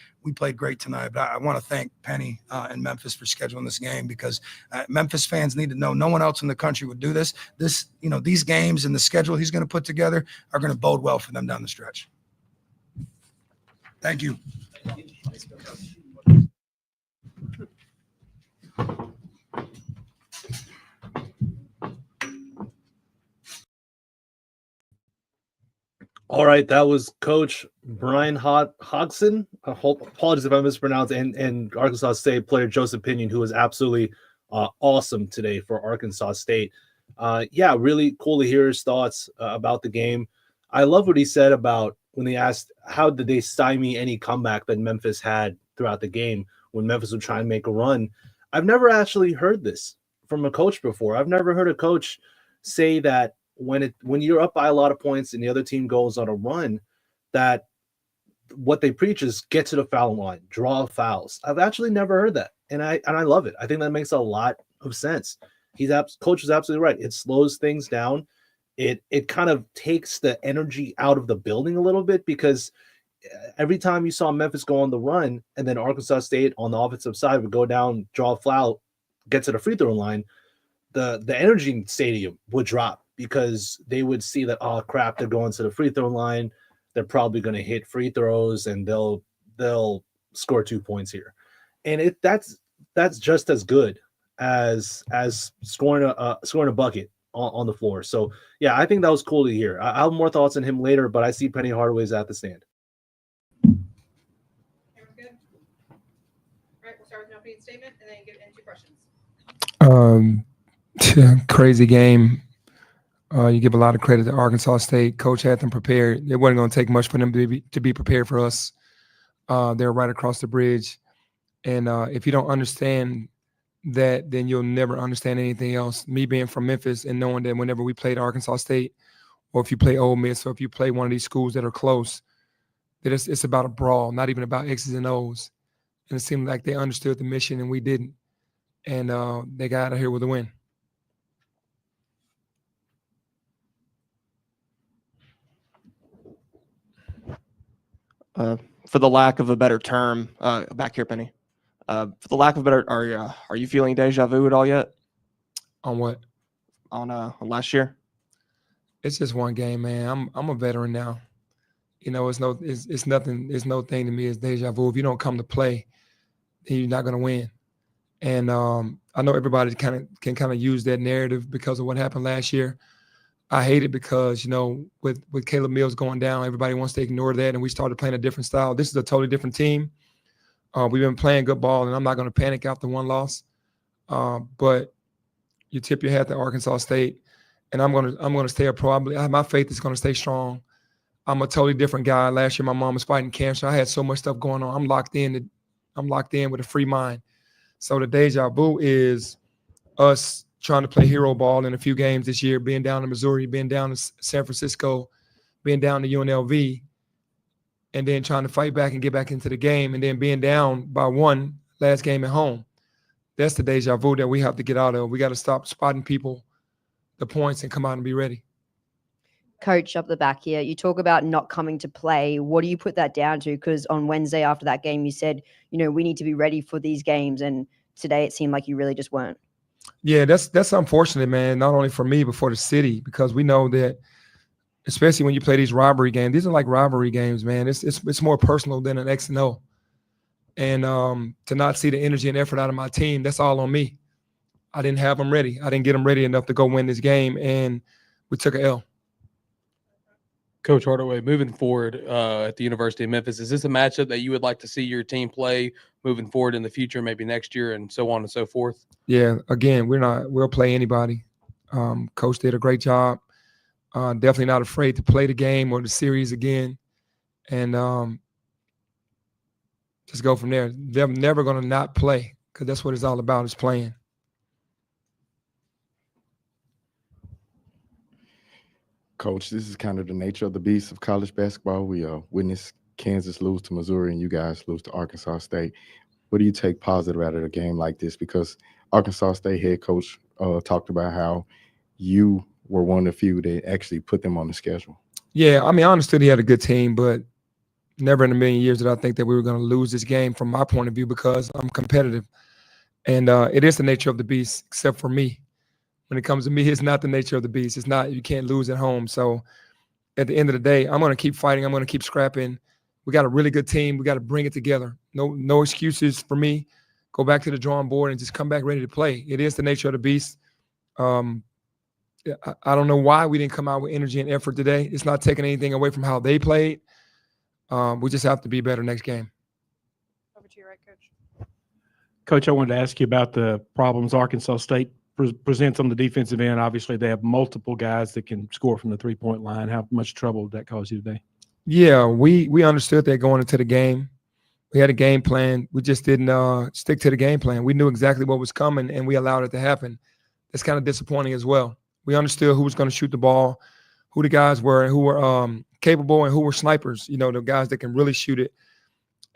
great tonight, but I want to thank Penny and Memphis for scheduling this game because Memphis fans need to know no one else in the country would do this. You know, these games and the schedule he's going to put together are going to bode well for them down the stretch. Thank you. All right, that was Coach Brian Hodgson. Apologies if I mispronounced, and Arkansas State player Joseph Pinion, who was absolutely awesome today for Arkansas State. Yeah, really cool to hear his thoughts about the game. I love what he said about when they asked how did they stymie any comeback that Memphis had throughout the game when Memphis would try and make a run. I've never actually heard this from a coach before. I've never heard a coach say that when you're up by a lot of points and the other team goes on a run, that what they preach is get to the foul line, draw fouls. I've actually never heard that, and I love it. I think that makes a lot of sense. Coach is absolutely right. It slows things down. It kind of takes the energy out of the building a little bit because every time you saw Memphis go on the run and then Arkansas State on the offensive side would go down, draw a foul, get to the free throw line, the energy in the stadium would drop. because they would see that, oh crap, they're going to the free throw line. They're probably going to hit free throws and they'll score 2 points here. And that's just as good as scoring a bucket on the floor. So yeah, I think that was cool to hear. I have more thoughts on him later, but I see Penny Hardaway's at the stand. Everyone's good? All right, we'll start with an opening statement and then get into questions. Crazy game. You give a lot of credit to Arkansas State. Coach had them prepared. It wasn't going to take much for them to be prepared for us. They're right across the bridge. And if you don't understand that, then you'll never understand anything else. Me being from Memphis and knowing that whenever we played Arkansas State, or if you play Ole Miss, or if you play one of these schools that are close, that it's about a brawl, not even about X's and O's. And it seemed like they understood the mission and we didn't. And they got out of here with a win. For the lack of a better term, back here, Penny. For the lack of a better, are you feeling deja vu at all yet? On what? On last year. It's just one game, man. I'm a veteran now. You know, it's nothing. It's no thing to me. It's deja vu. If you don't come to play, then you're not gonna win. And I know everybody can use that narrative because of what happened last year. I hate it because, you know, with Caleb Mills going down, everybody wants to ignore that, and we started playing a different style. This is a totally different team. We've been playing good ball, and I'm not going to panic after one loss. But you tip your hat to Arkansas State, and I'm going to stay up. Probably, my faith is going to stay strong. I'm a totally different guy. Last year, my mom was fighting cancer. I had so much stuff going on. I'm locked in with a free mind. So the deja vu is us trying to play hero ball in a few games this year, being down to Missouri, being down to San Francisco, being down to UNLV, and then trying to fight back and get back into the game, and then being down by one last game at home. That's the deja vu that we have to get out of. We got to stop spotting people, the points, and come out and be ready. Coach, up the back here, you talk about not coming to play. What do you put that down to? Because on Wednesday after that game, you said, you know, we need to be ready for these games, and today it seemed like you really just weren't. Yeah, that's unfortunate, man, not only for me, but for the city, because we know that, especially when you play these rivalry games, these are like rivalry games, man. It's more personal than an X and O. And to not see the energy and effort out of my team, that's all on me. I didn't have them ready. I didn't get them ready enough to go win this game, and we took an L. Coach Hardaway, moving forward at the University of Memphis, is this a matchup that you would like to see your team play moving forward in the future, maybe next year, and so on and so forth? Yeah, again, we'll play anybody. Coach did a great job. Definitely not afraid to play the game or the series again, and just go from there. They're never going to not play, because that's what it's all about, is playing. Coach, this is kind of the nature of the beast of college basketball. We witnessed Kansas lose to Missouri and you guys lose to Arkansas State. What do you take positive out of a game like this? Because Arkansas State head coach talked about how you were one of the few that actually put them on the schedule. Yeah, I mean, I understood he had a good team, but never in a million years did I think that we were going to lose this game from my point of view, because I'm competitive. And it is the nature of the beast, except for me. When it comes to me, it's not the nature of the beast. It's not, you can't lose at home. So at the end of the day, I'm going to keep fighting. I'm going to keep scrapping. We got a really good team. We got to bring it together. No excuses for me. Go back to the drawing board and just come back ready to play. It is the nature of the beast. I don't know why we didn't come out with energy and effort today. It's not taking anything away from how they played. We just have to be better next game. Over to your right, Coach. Coach, I wanted to ask you about the problems Arkansas State presents on the defensive end. Obviously, they have multiple guys that can score from the three-point line. How much trouble did that cause you today? Yeah, we understood that going into the game. We had a game plan. We just didn't stick to the game plan. We knew exactly what was coming, and we allowed it to happen. That's kind of disappointing as well. We understood who was going to shoot the ball, who the guys were, and who were capable and who were snipers, you know, the guys that can really shoot it.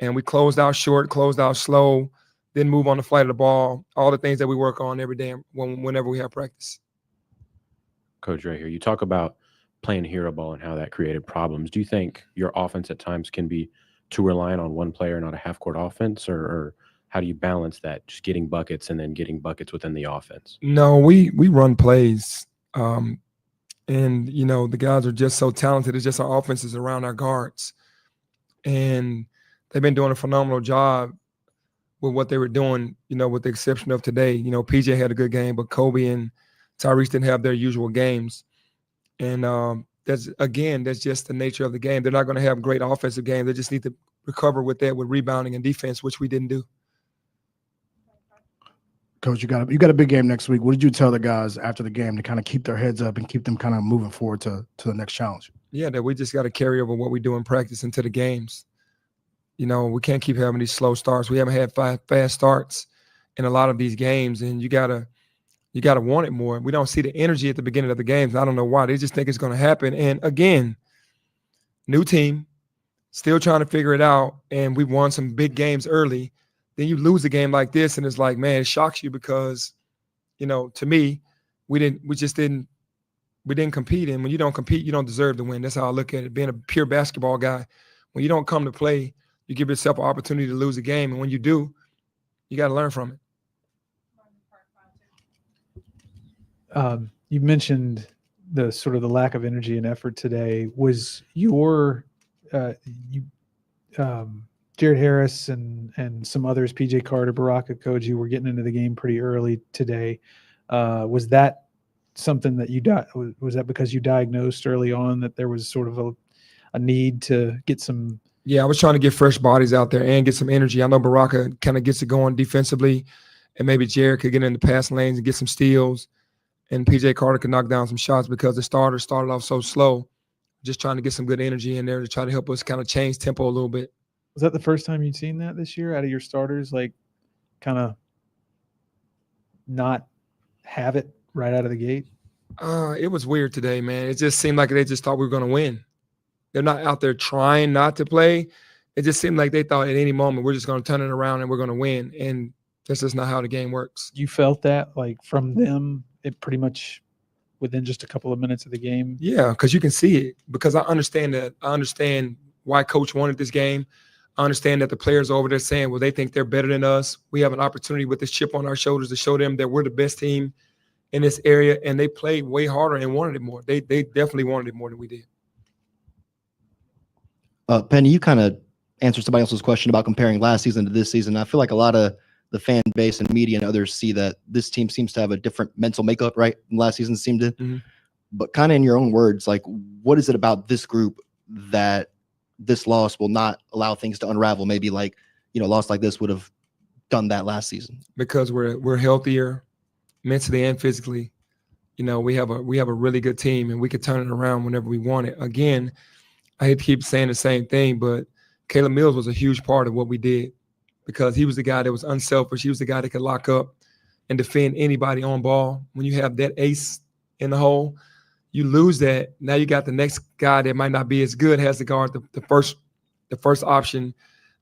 And we closed out short, closed out slow, didn't move on the flight of the ball, all the things that we work on every day whenever we have practice. Coach, right here, you talk about playing hero ball and how that created problems. Do you think your offense at times can be too reliant on one player, not a half-court offense, or how do you balance that, just getting buckets and then getting buckets within the offense? No, we run plays. And, you know, the guys are just so talented. It's just our offense is around our guards. And they've been doing a phenomenal job with what they were doing, you know, with the exception of today. You know, PJ had a good game, but Kobe and Tyrese didn't have their usual games. And that's just the nature of the game. They're not going to have great offensive games. They just need to recover with that, with rebounding and defense, which we didn't do. Coach, you got a big game next week. What did you tell the guys after the game to kind of keep their heads up and keep them kind of moving forward to the next challenge? Yeah, that we just got to carry over what we do in practice into the games. You know, we can't keep having these slow starts. We haven't had fast starts in a lot of these games, and you gotta want it more. We don't see the energy at the beginning of the games. I don't know why. They just think it's going to happen. And again, new team, still trying to figure it out, and we won some big games early. Then you lose a game like this, and it's like, man, it shocks you because, you know, to me, we didn't compete. And when you don't compete, you don't deserve to win. That's how I look at it. Being a pure basketball guy, when you don't come to play, you give yourself an opportunity to lose a game. And when you do, you got to learn from it. You mentioned the sort of the lack of energy and effort today. Was your Jared Harris and some others, PJ Carter, Baraka Koji, were getting into the game pretty early today. Was that something that was that because you diagnosed early on that there was sort of a need to get some? Yeah, I was trying to get fresh bodies out there and get some energy. I know Baraka kind of gets it going defensively, and maybe Jared could get in the passing lanes and get some steals, and PJ Carter could knock down some shots because the starters started off so slow. Just trying to get some good energy in there to try to help us kind of change tempo a little bit. Was that the first time you'd seen that this year out of your starters, like kind of not have it right out of the gate? It was weird today, man. It just seemed like they just thought we were going to win. They're not out there trying not to play. It just seemed like they thought at any moment we're just going to turn it around and we're going to win. And that's just not how the game works. You felt that like from them, it pretty much within just a couple of minutes of the game? Yeah, because you can see it. Because I understand that. I understand why coach wanted this game. I understand that the players are over there saying, well, they think they're better than us. We have an opportunity with this chip on our shoulders to show them that we're the best team in this area. And they played way harder and wanted it more. They definitely wanted it more than we did. Penny, you kind of answered somebody else's question about comparing last season to this season. I feel like a lot of the fan base and media and others see that this team seems to have a different mental makeup, right? Last season seemed to. Mm-hmm. But kind of in your own words, like, what is it about this group that this loss will not allow things to unravel? Maybe like, you know, a loss like this would have done that last season. Because we're healthier mentally and physically. You know, we have a really good team and we could turn it around whenever we want it. Again, I hate to keep saying the same thing, but Caleb Mills was a huge part of what we did because he was the guy that was unselfish. He was the guy that could lock up and defend anybody on ball. When you have that ace in the hole, you lose that. Now you got the next guy that might not be as good, has to guard the first option.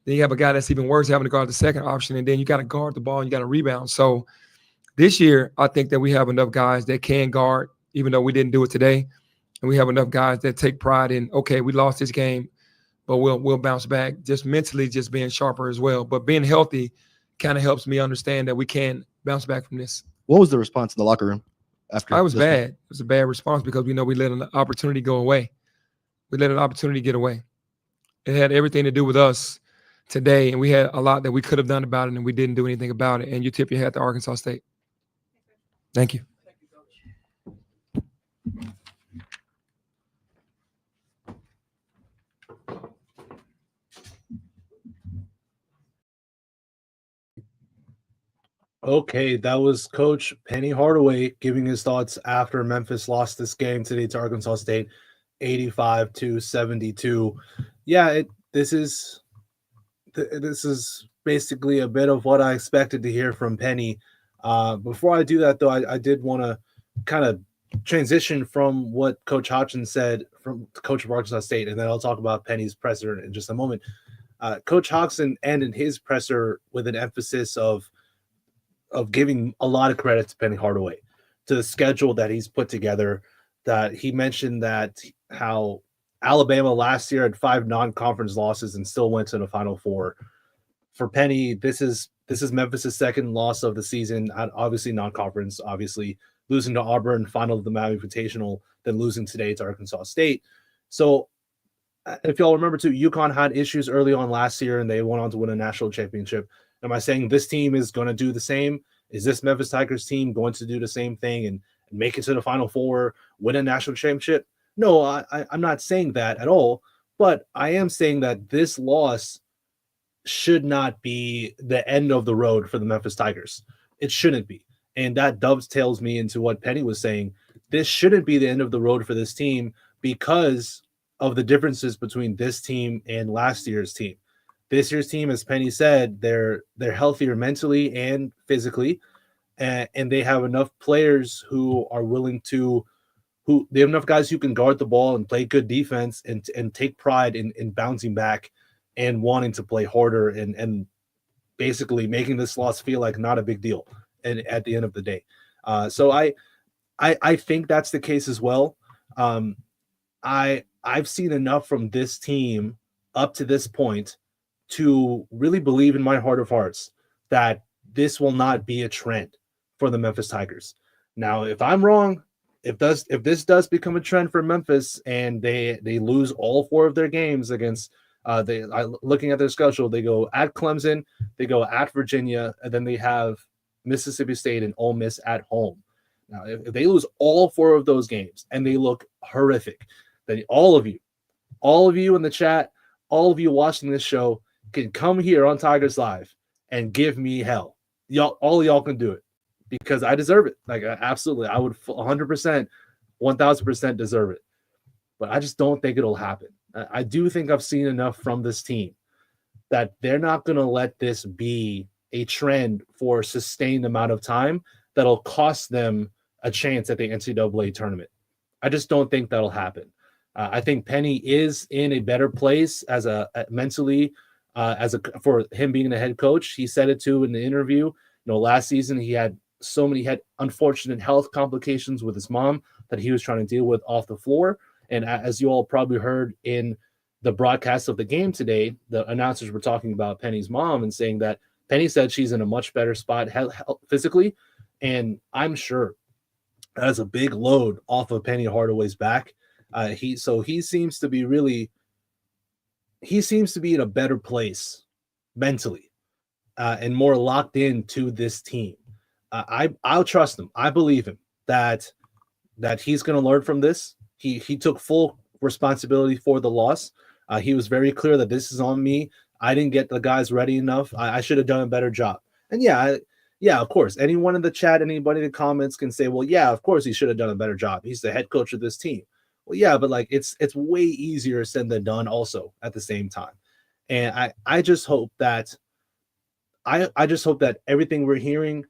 Then you have a guy that's even worse having to guard the second option, and then you got to guard the ball and you got to rebound. So this year, I think that we have enough guys that can guard, even though we didn't do it today. And we have enough guys that take pride in, okay, we lost this game, but we'll bounce back. Just mentally, just being sharper as well. But being healthy kind of helps me understand that we can bounce back from this. What was the response in the locker room after? I was bad. It was a bad response because we know we let an opportunity go away. We let an opportunity get away. It had everything to do with us today, and we had a lot that we could have done about it, and we didn't do anything about it. And you tip your hat to Arkansas State. Thank you. Okay, that was Coach Penny Hardaway giving his thoughts after Memphis lost this game today to Arkansas State, 85-72. Yeah, this is basically a bit of what I expected to hear from Penny. Before I do that, though, I did want to kind of transition from what Coach Hodgson said from Coach of Arkansas State, and then I'll talk about Penny's presser in just a moment. Coach Hodgson ended his presser with an emphasis of giving a lot of credit to Penny Hardaway, to the schedule that he's put together. That he mentioned that how Alabama last year had 5 non-conference losses and still went to the Final Four. For Penny, this is Memphis' second loss of the season, obviously non-conference, obviously losing to Auburn, final of the Miami Invitational. than losing today to Arkansas State. So if y'all remember too, UConn had issues early on last year and they went on to win a national championship. Am I saying this team is going to do the same? Is this Memphis Tigers team going to do the same thing and make it to the Final Four, win a national championship? No, I'm not saying that at all. But I am saying that this loss should not be the end of the road for the Memphis Tigers. It shouldn't be. And that dovetails me into what Penny was saying. This shouldn't be the end of the road for this team because of the differences between this team and last year's team. This year's team, as Penny said, they're healthier mentally and physically, and they have enough players who are willing to they have enough guys who can guard the ball and play good defense and take pride in bouncing back and wanting to play harder and basically making this loss feel like not a big deal and at the end of the day. So I think that's the case as well. I've seen enough from this team up to this point to really believe in my heart of hearts that this will not be a trend for the Memphis Tigers. Now, if I'm wrong, if this does become a trend for Memphis and they lose all 4 of their games against looking at their schedule, they go at Clemson, they go at Virginia, and then they have Mississippi State and Ole Miss at home. Now, if they lose all 4 of those games and they look horrific, then all of you in the chat, all of you watching this show can come here on Tigers Live and give me hell. All of y'all can do it because I deserve it. Like, absolutely, I would 100%, 1000% deserve it. But I just don't think it'll happen. I do think I've seen enough from this team that they're not going to let this be a trend for a sustained amount of time that'll cost them a chance at the NCAA tournament. I just don't think that'll happen. I think Penny is in a better place as mentally for him being the head coach. He said it too in the interview. Last season he had unfortunate health complications with his mom that he was trying to deal with off the floor. And as you all probably heard in the broadcast of the game today, the announcers were talking about Penny's mom and saying that Penny said she's in a much better spot physically. And I'm sure that is a big load off of Penny Hardaway's back. He seems to be in a better place mentally and more locked into this team. I'll trust him. I believe him that he's going to learn from this. He took full responsibility for the loss. He was very clear that this is on me. I didn't get the guys ready enough. I should have done a better job. And yeah, of course, anyone in the chat, anybody in the comments can say, well, yeah, of course he should have done a better job. He's the head coach of this team. Well, yeah, but like it's way easier said than done also at the same time. And I just hope that everything we're hearing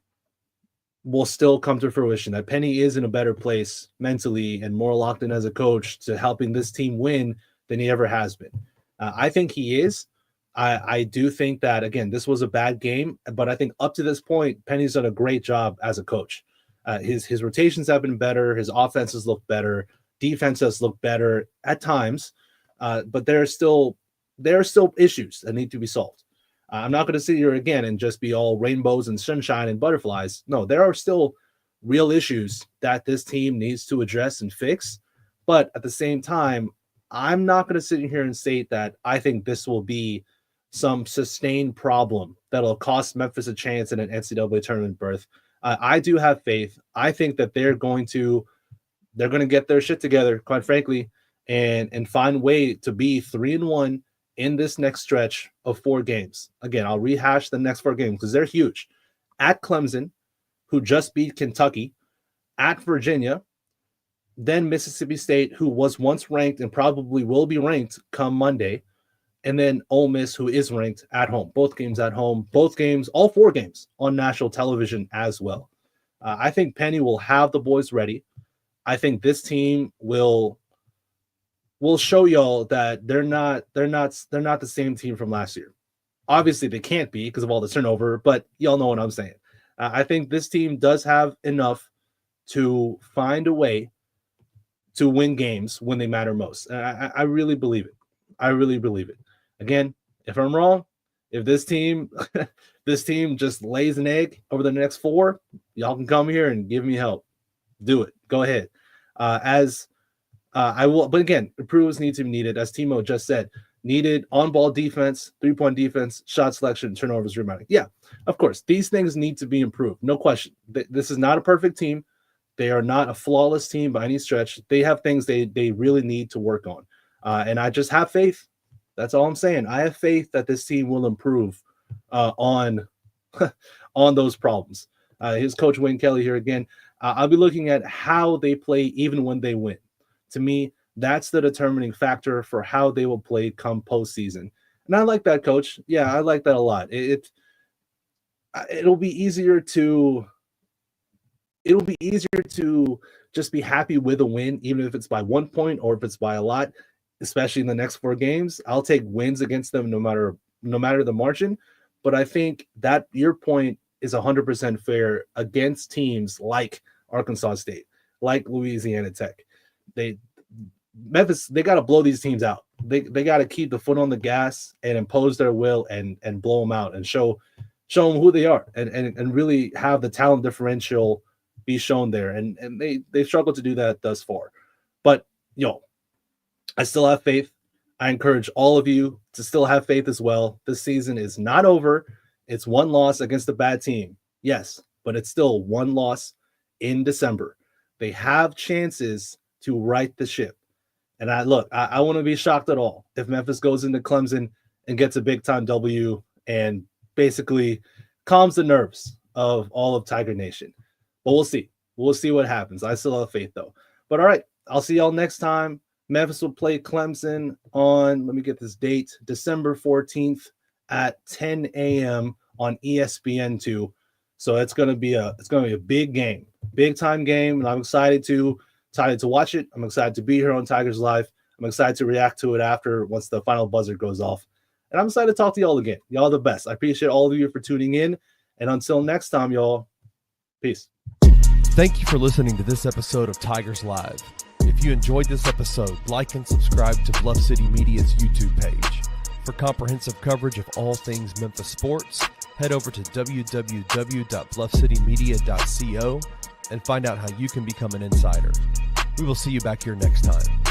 will still come to fruition, that Penny is in a better place mentally and more locked in as a coach to helping this team win than he ever has been. I think he is. I do think that, again, this was a bad game, but I think up to this point, Penny's done a great job as a coach. His rotations have been better. His offenses look better. Defense does look better at times, but there are still issues that need to be solved. I'm not going to sit here again and just be all rainbows and sunshine and butterflies. No, there are still real issues that this team needs to address and fix. But at the same time, I'm not going to sit here and state that I think this will be some sustained problem that'll cost Memphis a chance in an NCAA tournament berth. I do have faith. I think that they're going to get their shit together, quite frankly, and find a way to be 3-1 in this next stretch of 4 games. Again, I'll rehash the next 4 games because they're huge. At Clemson, who just beat Kentucky, at Virginia, then Mississippi State, who was once ranked and probably will be ranked come Monday, and then Ole Miss, who is ranked at home. Both games at home, all 4 games on national television as well. I think Penny will have the boys ready. I think this team will show y'all that they're not the same team from last year. Obviously, they can't be because of all the turnover, but y'all know what I'm saying. I think this team does have enough to find a way to win games when they matter most. I really believe it. I really believe it. Again, if I'm wrong, if this team just lays an egg over the next 4, y'all can come here and give me help. Do it. Go ahead. As But again, improvements need to be needed, as Timo just said. Needed on-ball defense, three-point defense, shot selection, turnovers, rebounding. Yeah, of course, these things need to be improved. No question. This is not a perfect team. They are not a flawless team by any stretch. They have things they really need to work on. And I just have faith. That's all I'm saying. I have faith that this team will improve on those problems. Here's Coach Wayne Kelly here again. I'll be looking at how they play even when they win. To me, that's the determining factor for how they will play come postseason. And I like that, Coach. Yeah, I like that a lot. It'll be easier to just be happy with a win, even if it's by 1 point or if it's by a lot, especially in the next 4 games. I'll take wins against them no matter the margin. But I think that your point is 100% fair against teams like Arkansas State, like Louisiana Tech. Memphis, they got to blow these teams out. They got to keep the foot on the gas and impose their will and blow them out and show them who they are and really have the talent differential be shown there. And they struggled to do that thus far. But, I still have faith. I encourage all of you to still have faith as well. This season is not over. It's one loss against a bad team. Yes, but it's still one loss in December. They have chances to right the ship. And I wouldn't be shocked at all if Memphis goes into Clemson and gets a big-time W and basically calms the nerves of all of Tiger Nation. But we'll see. We'll see what happens. I still have faith, though. But all right, I'll see y'all next time. Memphis will play Clemson on, let me get this date, December 14th at 10 a.m. on ESPN2. So it's going to be a big game, big-time game, and I'm excited to watch it. I'm excited to be here on Tigers Live. I'm excited to react to it once the final buzzer goes off. And I'm excited to talk to y'all again. Y'all the best. I appreciate all of you for tuning in. And until next time, y'all, peace. Thank you for listening to this episode of Tigers Live. If you enjoyed this episode, like and subscribe to Bluff City Media's YouTube page. For comprehensive coverage of all things Memphis sports, head over to www.bluffcitymedia.co and find out how you can become an insider. We will see you back here next time.